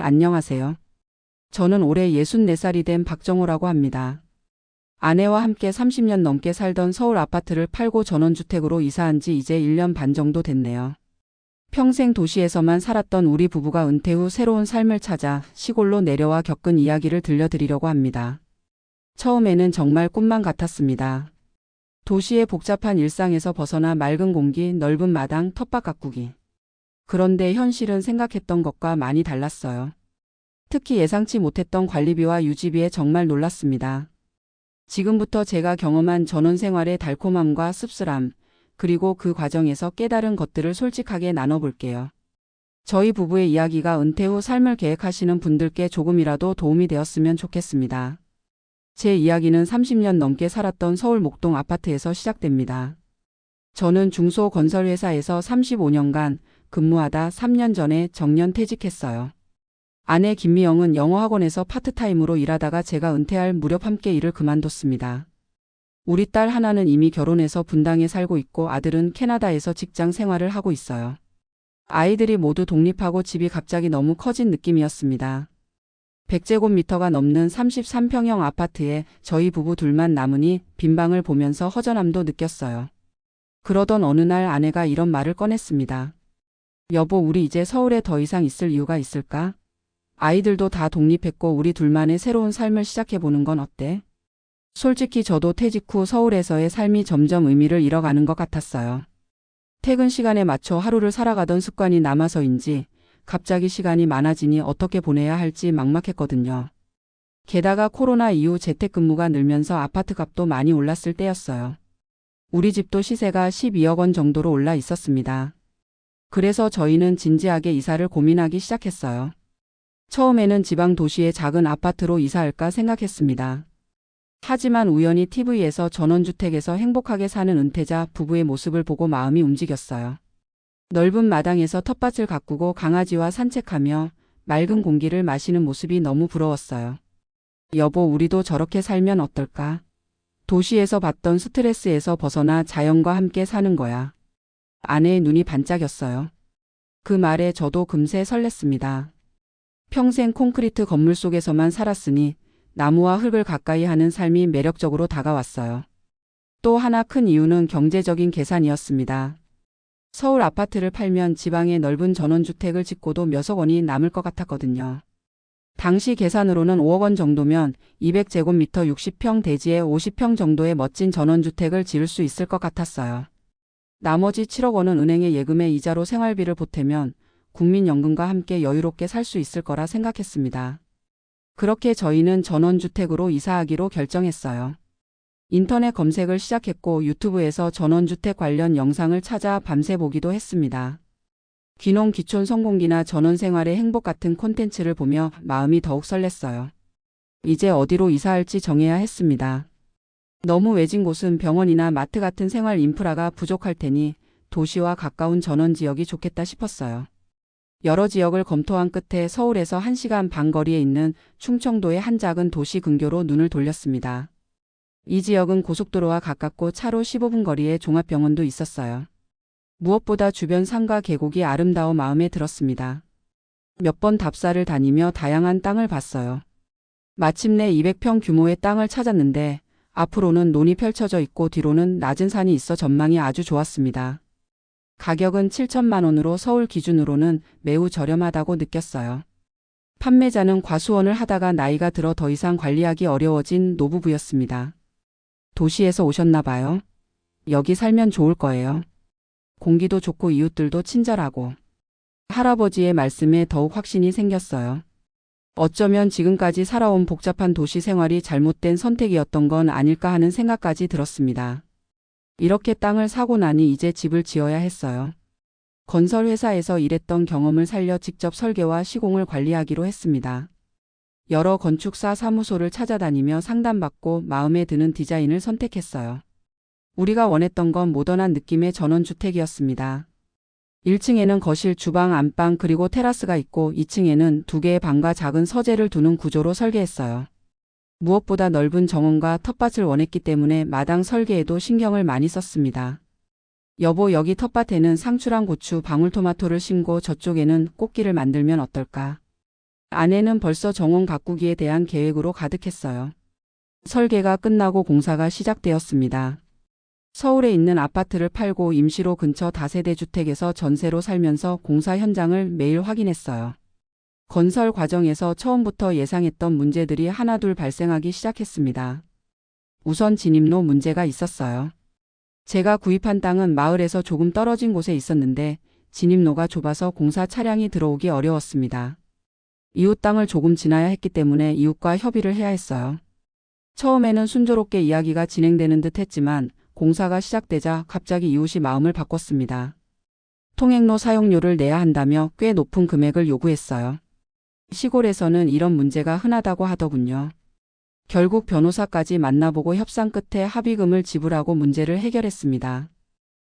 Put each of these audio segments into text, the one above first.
안녕하세요. 저는 올해 64살이 된 박정호라고 합니다. 아내와 함께 30년 넘게 살던 서울 아파트를 팔고 전원주택으로 이사한 지 이제 1년 반 정도 됐네요. 평생 도시에서만 살았던 우리 부부가 은퇴 후 새로운 삶을 찾아 시골로 내려와 겪은 이야기를 들려드리려고 합니다. 처음에는 정말 꿈만 같았습니다. 도시의 복잡한 일상에서 벗어나 맑은 공기, 넓은 마당, 텃밭 가꾸기. 그런데 현실은 생각했던 것과 많이 달랐어요. 특히 예상치 못했던 관리비와 유지비에 정말 놀랐습니다. 지금부터 제가 경험한 전원 생활의 달콤함과 씁쓸함, 그리고 그 과정에서 깨달은 것들을 솔직하게 나눠볼게요. 저희 부부의 이야기가 은퇴 후 삶을 계획하시는 분들께 조금이라도 도움이 되었으면 좋겠습니다. 제 이야기는 30년 넘게 살았던 서울 목동 아파트에서 시작됩니다. 저는 중소건설회사에서 35년간 근무하다 3년 전에 정년 퇴직했어요. 아내 김미영은 영어학원에서 파트타임으로 일하다가 제가 은퇴할 무렵 함께 일을 그만뒀습니다. 우리 딸 하나는 이미 결혼해서 분당에 살고 있고 아들은 캐나다에서 직장 생활을 하고 있어요. 아이들이 모두 독립하고 집이 갑자기 너무 커진 느낌이었습니다. 100제곱미터가 넘는 33평형 아파트에 저희 부부 둘만 남으니 빈 방을 보면서 허전함도 느꼈어요. 그러던 어느 날 아내가 이런 말을 꺼냈습니다. 여보, 우리 이제 서울에 더 이상 있을 이유가 있을까? 아이들도 다 독립했고 우리 둘만의 새로운 삶을 시작해보는 건 어때? 솔직히 저도 퇴직 후 서울에서의 삶이 점점 의미를 잃어가는 것 같았어요. 퇴근 시간에 맞춰 하루를 살아가던 습관이 남아서인지 갑자기 시간이 많아지니 어떻게 보내야 할지 막막했거든요. 게다가 코로나 이후 재택근무가 늘면서 아파트 값도 많이 올랐을 때였어요. 우리 집도 시세가 12억 원 정도로 올라 있었습니다. 그래서 저희는 진지하게 이사를 고민하기 시작했어요. 처음에는 지방 도시의 작은 아파트로 이사할까 생각했습니다. 하지만 우연히 TV에서 전원주택에서 행복하게 사는 은퇴자 부부의 모습을 보고 마음이 움직였어요. 넓은 마당에서 텃밭을 가꾸고 강아지와 산책하며 맑은 공기를 마시는 모습이 너무 부러웠어요. 여보, 우리도 저렇게 살면 어떨까? 도시에서 받던 스트레스에서 벗어나 자연과 함께 사는 거야. 아내의 눈이 반짝였어요. 그 말에 저도 금세 설렜습니다. 평생 콘크리트 건물 속에서만 살았으니 나무와 흙을 가까이 하는 삶이 매력적으로 다가왔어요. 또 하나 큰 이유는 경제적인 계산이었습니다. 서울 아파트를 팔면 지방에 넓은 전원주택을 짓고도 몇억 원이 남을 것 같았거든요. 당시 계산으로는 5억 원 정도면 200제곱미터 60평 대지에 50평 정도의 멋진 전원주택을 지을 수 있을 것 같았어요. 나머지 7억 원은 은행의 예금에 이자로 생활비를 보태면 국민연금과 함께 여유롭게 살 수 있을 거라 생각했습니다. 그렇게 저희는 전원주택으로 이사하기로 결정했어요. 인터넷 검색을 시작했고 유튜브에서 전원주택 관련 영상을 찾아 밤새 보기도 했습니다. 귀농 귀촌 성공기나 전원생활의 행복 같은 콘텐츠를 보며 마음이 더욱 설렜어요. 이제 어디로 이사할지 정해야 했습니다. 너무 외진 곳은 병원이나 마트 같은 생활 인프라가 부족할 테니 도시와 가까운 전원 지역이 좋겠다 싶었어요. 여러 지역을 검토한 끝에 서울에서 1시간 반 거리에 있는 충청도의 한 작은 도시 근교로 눈을 돌렸습니다. 이 지역은 고속도로와 가깝고 차로 15분 거리에 종합병원도 있었어요. 무엇보다 주변 산과 계곡이 아름다워 마음에 들었습니다. 몇 번 답사를 다니며 다양한 땅을 봤어요. 마침내 200평 규모의 땅을 찾았는데 앞으로는 논이 펼쳐져 있고 뒤로는 낮은 산이 있어 전망이 아주 좋았습니다. 가격은 7천만 원으로 서울 기준으로는 매우 저렴하다고 느꼈어요. 판매자는 과수원을 하다가 나이가 들어 더 이상 관리하기 어려워진 노부부였습니다. 도시에서 오셨나 봐요. 여기 살면 좋을 거예요. 공기도 좋고 이웃들도 친절하고. 할아버지의 말씀에 더욱 확신이 생겼어요. 어쩌면 지금까지 살아온 복잡한 도시 생활이 잘못된 선택이었던 건 아닐까 하는 생각까지 들었습니다. 이렇게 땅을 사고 나니 이제 집을 지어야 했어요. 건설회사에서 일했던 경험을 살려 직접 설계와 시공을 관리하기로 했습니다. 여러 건축사 사무소를 찾아다니며 상담받고 마음에 드는 디자인을 선택했어요. 우리가 원했던 건 모던한 느낌의 전원주택이었습니다. 1층에는 거실, 주방, 안방 그리고 테라스가 있고 2층에는 2개의 방과 작은 서재를 두는 구조로 설계했어요. 무엇보다 넓은 정원과 텃밭을 원했기 때문에 마당 설계에도 신경을 많이 썼습니다. 여보, 여기 텃밭에는 상추랑 고추, 방울토마토를 심고 저쪽에는 꽃길을 만들면 어떨까? 아내는 벌써 정원 가꾸기에 대한 계획으로 가득했어요. 설계가 끝나고 공사가 시작되었습니다. 서울에 있는 아파트를 팔고 임시로 근처 다세대 주택에서 전세로 살면서 공사 현장을 매일 확인했어요. 건설 과정에서 처음부터 예상했던 문제들이 하나둘 발생하기 시작했습니다. 우선 진입로 문제가 있었어요. 제가 구입한 땅은 마을에서 조금 떨어진 곳에 있었는데 진입로가 좁아서 공사 차량이 들어오기 어려웠습니다. 이웃 땅을 조금 지나야 했기 때문에 이웃과 협의를 해야 했어요. 처음에는 순조롭게 이야기가 진행되는 듯 했지만 공사가 시작되자 갑자기 이웃이 마음을 바꿨습니다. 통행로 사용료를 내야 한다며 꽤 높은 금액을 요구했어요. 시골에서는 이런 문제가 흔하다고 하더군요. 결국 변호사까지 만나보고 협상 끝에 합의금을 지불하고 문제를 해결했습니다.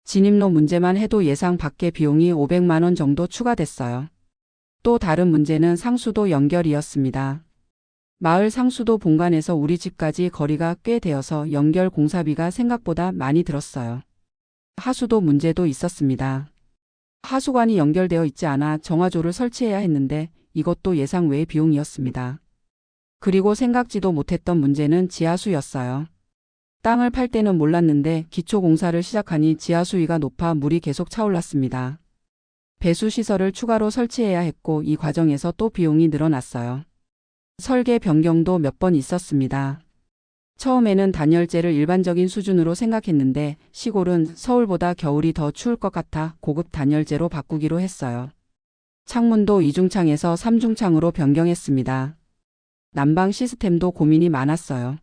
진입로 문제만 해도 예상 밖의 비용이 500만 원 정도 추가됐어요. 또 다른 문제는 상수도 연결이었습니다. 마을 상수도 본관에서 우리 집까지 거리가 꽤 되어서 연결 공사비가 생각보다 많이 들었어요. 하수도 문제도 있었습니다. 하수관이 연결되어 있지 않아 정화조를 설치해야 했는데 이것도 예상 외의 비용이었습니다. 그리고 생각지도 못했던 문제는 지하수였어요. 땅을 팔 때는 몰랐는데 기초공사를 시작하니 지하수위가 높아 물이 계속 차올랐습니다. 배수시설을 추가로 설치해야 했고 이 과정에서 또 비용이 늘어났어요. 설계 변경도 몇 번 있었습니다. 처음에는 단열재를 일반적인 수준으로 생각했는데 시골은 서울보다 겨울이 더 추울 것 같아 고급 단열재로 바꾸기로 했어요. 창문도 2중창에서 3중창으로 변경했습니다. 난방 시스템도 고민이 많았어요.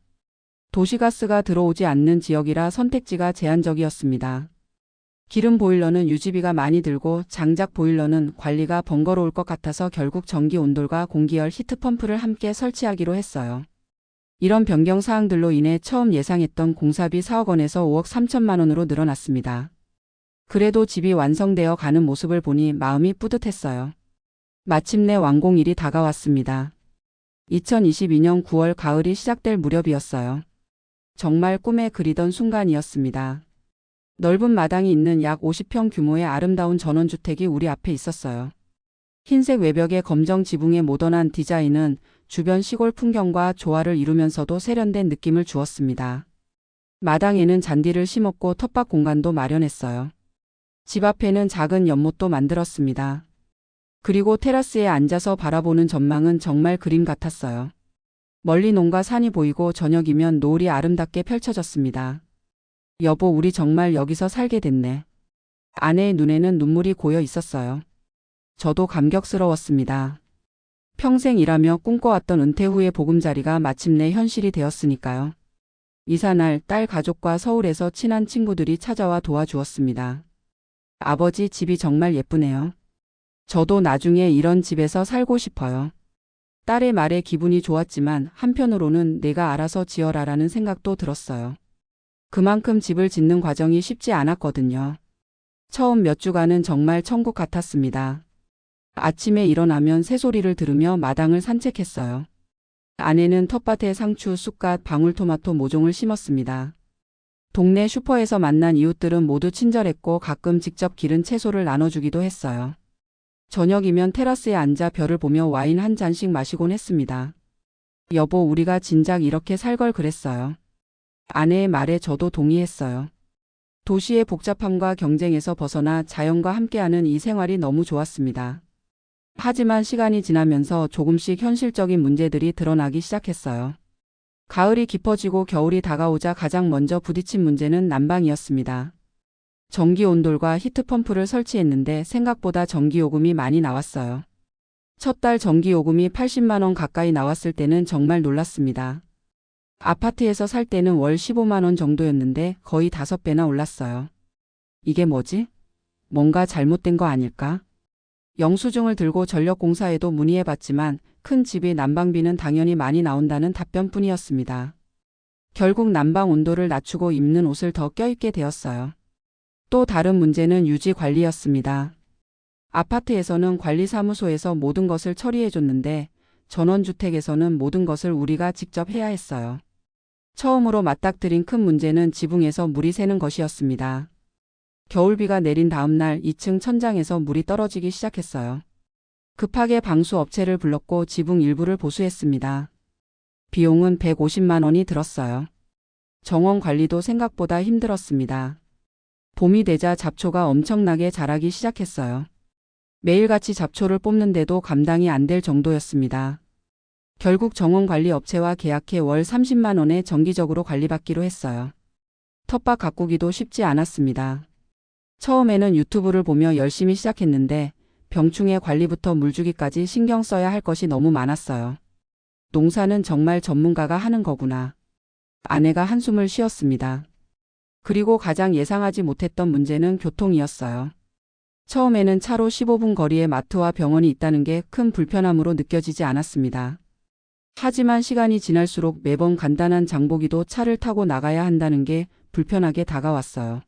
도시가스가 들어오지 않는 지역이라 선택지가 제한적이었습니다. 기름 보일러는 유지비가 많이 들고 장작 보일러는 관리가 번거로울 것 같아서 결국 전기 온돌과 공기열 히트펌프를 함께 설치하기로 했어요. 이런 변경 사항들로 인해 처음 예상했던 공사비 4억 원에서 5억 3천만 원으로 늘어났습니다. 그래도 집이 완성되어 가는 모습을 보니 마음이 뿌듯했어요. 마침내 완공일이 다가왔습니다. 2022년 9월 가을이 시작될 무렵이었어요. 정말 꿈에 그리던 순간이었습니다. 넓은 마당이 있는 약 50평 규모의 아름다운 전원주택이 우리 앞에 있었어요. 흰색 외벽의 검정 지붕의 모던한 디자인은 주변 시골 풍경과 조화를 이루면서도 세련된 느낌을 주었습니다. 마당에는 잔디를 심었고 텃밭 공간도 마련했어요. 집 앞에는 작은 연못도 만들었습니다. 그리고 테라스에 앉아서 바라보는 전망은 정말 그림 같았어요. 멀리 논과 산이 보이고 저녁이면 노을이 아름답게 펼쳐졌습니다. 여보, 우리 정말 여기서 살게 됐네. 아내의 눈에는 눈물이 고여 있었어요. 저도 감격스러웠습니다. 평생 일하며 꿈꿔왔던 은퇴 후의 보금자리가 마침내 현실이 되었으니까요. 이사날 딸 가족과 서울에서 친한 친구들이 찾아와 도와주었습니다. 아버지, 집이 정말 예쁘네요. 저도 나중에 이런 집에서 살고 싶어요. 딸의 말에 기분이 좋았지만 한편으로는 내가 알아서 지어라라는 생각도 들었어요. 그만큼 집을 짓는 과정이 쉽지 않았거든요. 처음 몇 주간은 정말 천국 같았습니다. 아침에 일어나면 새소리를 들으며 마당을 산책했어요. 아내는 텃밭에 상추, 쑥갓, 방울토마토 모종을 심었습니다. 동네 슈퍼에서 만난 이웃들은 모두 친절했고 가끔 직접 기른 채소를 나눠주기도 했어요. 저녁이면 테라스에 앉아 별을 보며 와인 한 잔씩 마시곤 했습니다. 여보, 우리가 진작 이렇게 살 걸 그랬어요. 아내의 말에 저도 동의했어요. 도시의 복잡함과 경쟁에서 벗어나 자연과 함께하는 이 생활이 너무 좋았습니다. 하지만 시간이 지나면서 조금씩 현실적인 문제들이 드러나기 시작했어요. 가을이 깊어지고 겨울이 다가오자 가장 먼저 부딪힌 문제는 난방이었습니다. 전기 온돌과 히트펌프를 설치했는데 생각보다 전기요금이 많이 나왔어요. 첫 달 전기요금이 80만 원 가까이 나왔을 때는 정말 놀랐습니다. 아파트에서 살 때는 월 15만 원 정도였는데 거의 5배나 올랐어요. 이게 뭐지? 뭔가 잘못된 거 아닐까? 영수증을 들고 전력공사에도 문의해봤지만 큰 집이 난방비는 당연히 많이 나온다는 답변뿐이었습니다. 결국 난방 온도를 낮추고 입는 옷을 더 껴입게 되었어요. 또 다른 문제는 유지 관리였습니다. 아파트에서는 관리사무소에서 모든 것을 처리해줬는데 전원주택에서는 모든 것을 우리가 직접 해야 했어요. 처음으로 맞닥뜨린 큰 문제는 지붕에서 물이 새는 것이었습니다. 겨울비가 내린 다음 날 2층 천장에서 물이 떨어지기 시작했어요. 급하게 방수 업체를 불렀고 지붕 일부를 보수했습니다. 비용은 150만 원이 들었어요. 정원 관리도 생각보다 힘들었습니다. 봄이 되자 잡초가 엄청나게 자라기 시작했어요. 매일같이 잡초를 뽑는데도 감당이 안 될 정도였습니다. 결국 정원관리 업체와 계약해 월 30만 원에 정기적으로 관리받기로 했어요. 텃밭 가꾸기도 쉽지 않았습니다. 처음에는 유튜브를 보며 열심히 시작했는데 병충해 관리부터 물주기까지 신경 써야 할 것이 너무 많았어요. 농사는 정말 전문가가 하는 거구나. 아내가 한숨을 쉬었습니다. 그리고 가장 예상하지 못했던 문제는 교통이었어요. 처음에는 차로 15분 거리에 마트와 병원이 있다는 게 큰 불편함으로 느껴지지 않았습니다. 하지만 시간이 지날수록 매번 간단한 장보기도 차를 타고 나가야 한다는 게 불편하게 다가왔어요.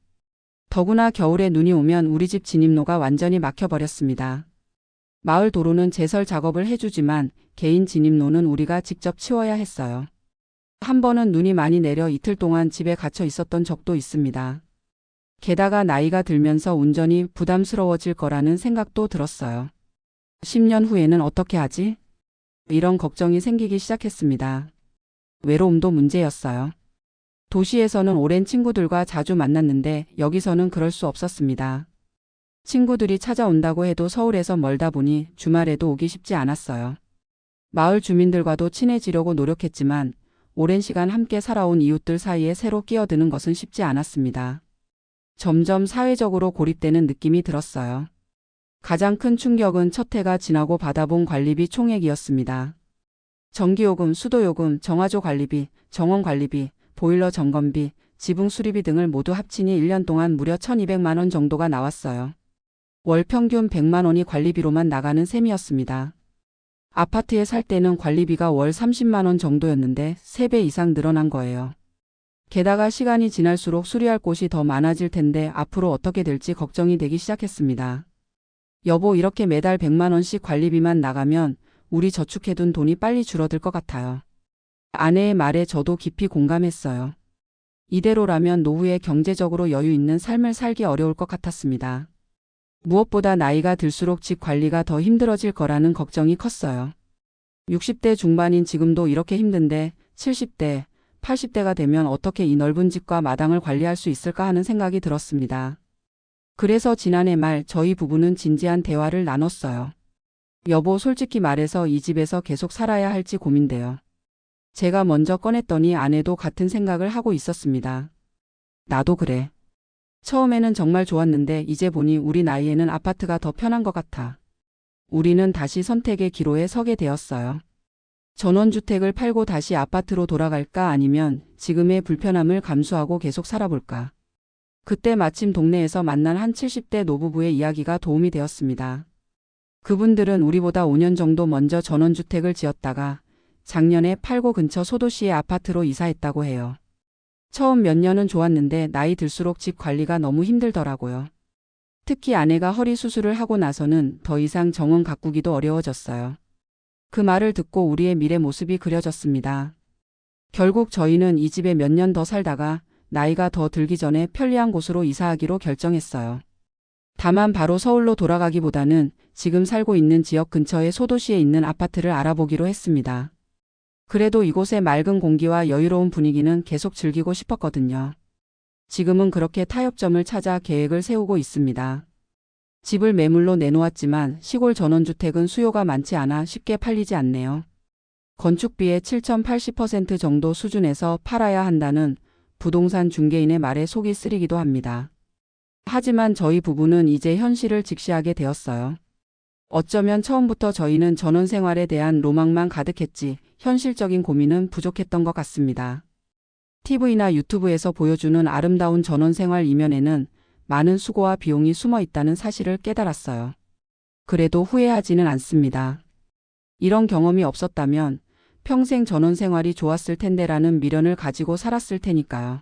더구나 겨울에 눈이 오면 우리 집 진입로가 완전히 막혀버렸습니다. 마을 도로는 제설 작업을 해주지만 개인 진입로는 우리가 직접 치워야 했어요. 한 번은 눈이 많이 내려 이틀 동안 집에 갇혀 있었던 적도 있습니다. 게다가 나이가 들면서 운전이 부담스러워질 거라는 생각도 들었어요. 10년 후에는 어떻게 하지? 이런 걱정이 생기기 시작했습니다. 외로움도 문제였어요. 도시에서는 오랜 친구들과 자주 만났는데 여기서는 그럴 수 없었습니다. 친구들이 찾아온다고 해도 서울에서 멀다 보니 주말에도 오기 쉽지 않았어요. 마을 주민들과도 친해지려고 노력했지만 오랜 시간 함께 살아온 이웃들 사이에 새로 끼어드는 것은 쉽지 않았습니다. 점점 사회적으로 고립되는 느낌이 들었어요. 가장 큰 충격은 첫 해가 지나고 받아본 관리비 총액이었습니다. 전기요금, 수도요금, 정화조 관리비, 정원 관리비, 보일러 점검비, 지붕 수리비 등을 모두 합치니 1년 동안 무려 1,200만 원 정도가 나왔어요. 월 평균 100만 원이 관리비로만 나가는 셈이었습니다. 아파트에 살 때는 관리비가 월 30만 원 정도였는데 3배 이상 늘어난 거예요. 게다가 시간이 지날수록 수리할 곳이 더 많아질 텐데 앞으로 어떻게 될지 걱정이 되기 시작했습니다. 여보, 이렇게 매달 100만 원씩 관리비만 나가면 우리 저축해둔 돈이 빨리 줄어들 것 같아요. 아내의 말에 저도 깊이 공감했어요. 이대로라면 노후에 경제적으로 여유 있는 삶을 살기 어려울 것 같았습니다. 무엇보다 나이가 들수록 집 관리가 더 힘들어질 거라는 걱정이 컸어요. 60대 중반인 지금도 이렇게 힘든데 70대, 80대가 되면 어떻게 이 넓은 집과 마당을 관리할 수 있을까 하는 생각이 들었습니다. 그래서 지난해 말 저희 부부는 진지한 대화를 나눴어요. 여보, 솔직히 말해서 이 집에서 계속 살아야 할지 고민돼요. 제가 먼저 꺼냈더니 아내도 같은 생각을 하고 있었습니다. 나도 그래. 처음에는 정말 좋았는데 이제 보니 우리 나이에는 아파트가 더 편한 것 같아. 우리는 다시 선택의 기로에 서게 되었어요. 전원주택을 팔고 다시 아파트로 돌아갈까 아니면 지금의 불편함을 감수하고 계속 살아볼까. 그때 마침 동네에서 만난 한 70대 노부부의 이야기가 도움이 되었습니다. 그분들은 우리보다 5년 정도 먼저 전원주택을 지었다가 작년에 팔고 근처 소도시의 아파트로 이사했다고 해요. 처음 몇 년은 좋았는데 나이 들수록 집 관리가 너무 힘들더라고요. 특히 아내가 허리 수술을 하고 나서는 더 이상 정원 가꾸기도 어려워졌어요. 그 말을 듣고 우리의 미래 모습이 그려졌습니다. 결국 저희는 이 집에 몇 년 더 살다가 나이가 더 들기 전에 편리한 곳으로 이사하기로 결정했어요. 다만 바로 서울로 돌아가기보다는 지금 살고 있는 지역 근처의 소도시에 있는 아파트를 알아보기로 했습니다. 그래도 이곳의 맑은 공기와 여유로운 분위기는 계속 즐기고 싶었거든요. 지금은 그렇게 타협점을 찾아 계획을 세우고 있습니다. 집을 매물로 내놓았지만 시골 전원주택은 수요가 많지 않아 쉽게 팔리지 않네요. 건축비의 7,80% 정도 수준에서 팔아야 한다는 부동산 중개인의 말에 속이 쓰리기도 합니다. 하지만 저희 부부는 이제 현실을 직시하게 되었어요. 어쩌면 처음부터 저희는 전원 생활에 대한 로망만 가득했지 현실적인 고민은 부족했던 것 같습니다. TV나 유튜브에서 보여주는 아름다운 전원 생활 이면에는 많은 수고와 비용이 숨어 있다는 사실을 깨달았어요. 그래도 후회하지는 않습니다. 이런 경험이 없었다면 평생 전원 생활이 좋았을 텐데라는 미련을 가지고 살았을 테니까요.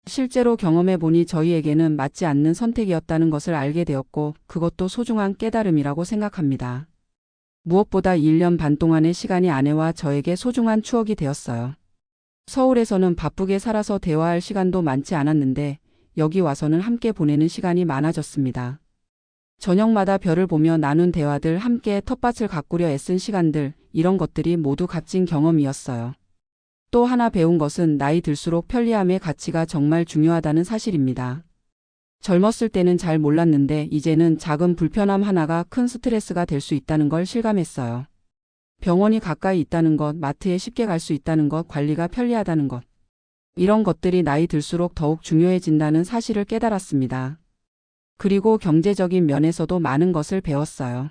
실제로 경험해보니 저희에게는 맞지 않는 선택이었다는 것을 알게 되었고 그것도 소중한 깨달음이라고 생각합니다. 무엇보다 1년 반 동안의 시간이 아내와 저에게 소중한 추억이 되었어요. 서울에서는 바쁘게 살아서 대화할 시간도 많지 않았는데 여기 와서는 함께 보내는 시간이 많아졌습니다. 저녁마다 별을 보며 나눈 대화들, 함께 텃밭을 가꾸려 애쓴 시간들, 이런 것들이 모두 값진 경험이었어요. 또 하나 배운 것은 나이 들수록 편리함의 가치가 정말 중요하다는 사실입니다. 젊었을 때는 잘 몰랐는데 이제는 작은 불편함 하나가 큰 스트레스가 될 수 있다는 걸 실감했어요. 병원이 가까이 있다는 것, 마트에 쉽게 갈 수 있다는 것, 관리가 편리하다는 것. 이런 것들이 나이 들수록 더욱 중요해진다는 사실을 깨달았습니다. 그리고 경제적인 면에서도 많은 것을 배웠어요.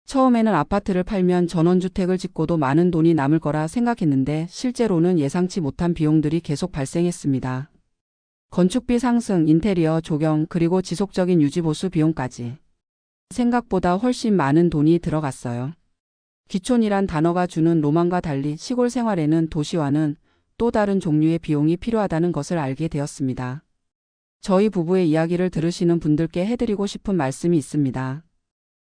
처음에는 아파트를 팔면 전원주택을 짓고도 많은 돈이 남을 거라 생각했는데 실제로는 예상치 못한 비용들이 계속 발생했습니다. 건축비 상승, 인테리어 조경, 그리고 지속적인 유지보수 비용까지. 생각보다 훨씬 많은 돈이 들어갔어요. 귀촌이란 단어가 주는 로망과 달리 시골 생활에는 도시와는 또 다른 종류의 비용이 필요하다는 것을 알게 되었습니다. 저희 부부의 이야기를 들으시는 분들께 해드리고 싶은 말씀이 있습니다.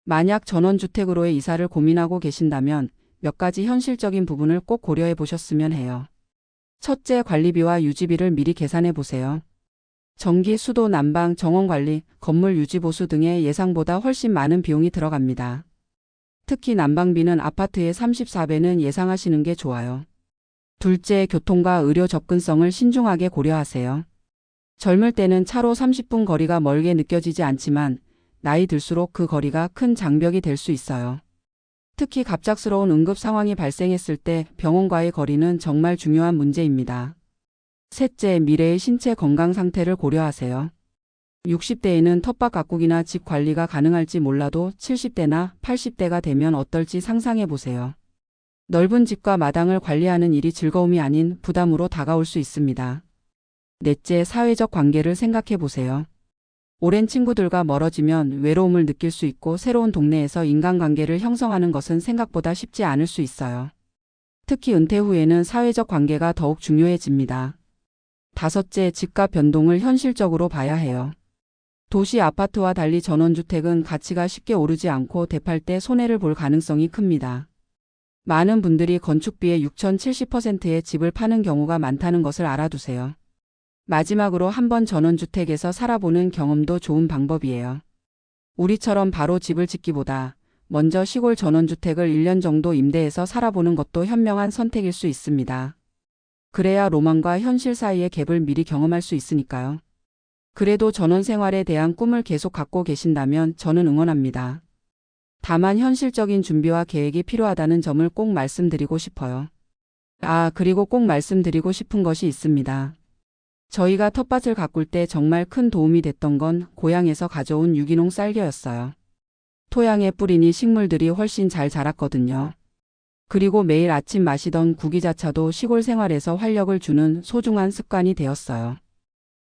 만약 전원주택으로의 이사를 고민하고 계신다면 몇 가지 현실적인 부분을 꼭 고려해 보셨으면 해요. 첫째, 관리비와 유지비를 미리 계산해 보세요. 전기, 수도, 난방, 정원관리, 건물 유지보수 등의 예상보다 훨씬 많은 비용이 들어갑니다. 특히 난방비는 아파트의 34배는 예상하시는 게 좋아요. 둘째, 교통과 의료 접근성을 신중하게 고려하세요. 젊을 때는 차로 30분 거리가 멀게 느껴지지 않지만 나이 들수록 그 거리가 큰 장벽이 될 수 있어요. 특히 갑작스러운 응급 상황이 발생했을 때 병원과의 거리는 정말 중요한 문제입니다. 셋째, 미래의 신체 건강 상태를 고려하세요. 60대에는 텃밭 가꾸기나 집 관리가 가능할지 몰라도 70대나 80대가 되면 어떨지 상상해 보세요. 넓은 집과 마당을 관리하는 일이 즐거움이 아닌 부담으로 다가올 수 있습니다. 넷째, 사회적 관계를 생각해 보세요. 오랜 친구들과 멀어지면 외로움을 느낄 수 있고 새로운 동네에서 인간관계를 형성하는 것은 생각보다 쉽지 않을 수 있어요. 특히 은퇴 후에는 사회적 관계가 더욱 중요해집니다. 다섯째, 집값 변동을 현실적으로 봐야 해요. 도시 아파트와 달리 전원주택은 가치가 쉽게 오르지 않고 되팔 때 손해를 볼 가능성이 큽니다. 많은 분들이 건축비의 60-70%의 집을 파는 경우가 많다는 것을 알아두세요. 마지막으로 한번 전원주택에서 살아보는 경험도 좋은 방법이에요. 우리처럼 바로 집을 짓기보다 먼저 시골 전원주택을 1년 정도 임대해서 살아보는 것도 현명한 선택일 수 있습니다. 그래야 로망과 현실 사이의 갭을 미리 경험할 수 있으니까요. 그래도 전원 생활에 대한 꿈을 계속 갖고 계신다면 저는 응원합니다. 다만 현실적인 준비와 계획이 필요하다는 점을 꼭 말씀드리고 싶어요. 그리고 꼭 말씀드리고 싶은 것이 있습니다. 저희가 텃밭을 가꿀 때 정말 큰 도움이 됐던 건 고향에서 가져온 유기농 쌀겨였어요. 토양에 뿌리니 식물들이 훨씬 잘 자랐거든요. 그리고 매일 아침 마시던 구기자차도 시골 생활에서 활력을 주는 소중한 습관이 되었어요.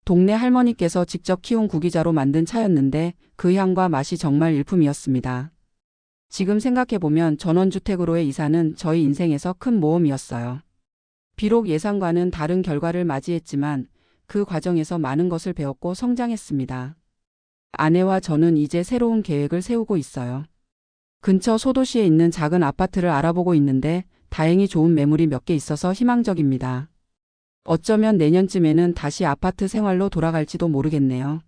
동네 할머니께서 직접 키운 구기자로 만든 차였는데 그 향과 맛이 정말 일품이었습니다. 지금 생각해보면 전원주택으로의 이사는 저희 인생에서 큰 모험이었어요. 비록 예상과는 다른 결과를 맞이했지만 그 과정에서 많은 것을 배웠고 성장했습니다. 아내와 저는 이제 새로운 계획을 세우고 있어요. 근처 소도시에 있는 작은 아파트를 알아보고 있는데 다행히 좋은 매물이 몇 개 있어서 희망적입니다. 어쩌면 내년쯤에는 다시 아파트 생활로 돌아갈지도 모르겠네요.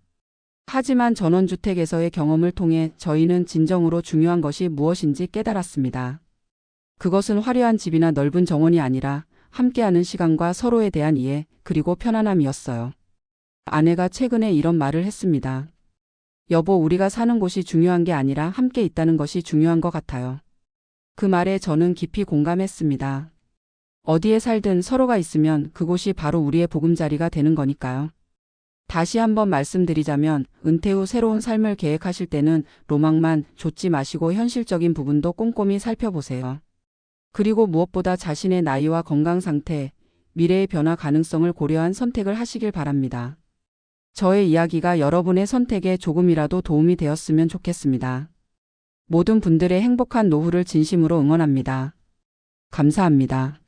하지만 전원주택에서의 경험을 통해 저희는 진정으로 중요한 것이 무엇인지 깨달았습니다. 그것은 화려한 집이나 넓은 정원이 아니라 함께하는 시간과 서로에 대한 이해, 그리고 편안함이었어요. 아내가 최근에 이런 말을 했습니다. 여보, 우리가 사는 곳이 중요한 게 아니라 함께 있다는 것이 중요한 것 같아요. 그 말에 저는 깊이 공감했습니다. 어디에 살든 서로가 있으면 그곳이 바로 우리의 보금자리가 되는 거니까요. 다시 한번 말씀드리자면 은퇴 후 새로운 삶을 계획하실 때는 로망만 좇지 마시고 현실적인 부분도 꼼꼼히 살펴보세요. 그리고 무엇보다 자신의 나이와 건강 상태, 미래의 변화 가능성을 고려한 선택을 하시길 바랍니다. 저의 이야기가 여러분의 선택에 조금이라도 도움이 되었으면 좋겠습니다. 모든 분들의 행복한 노후를 진심으로 응원합니다. 감사합니다.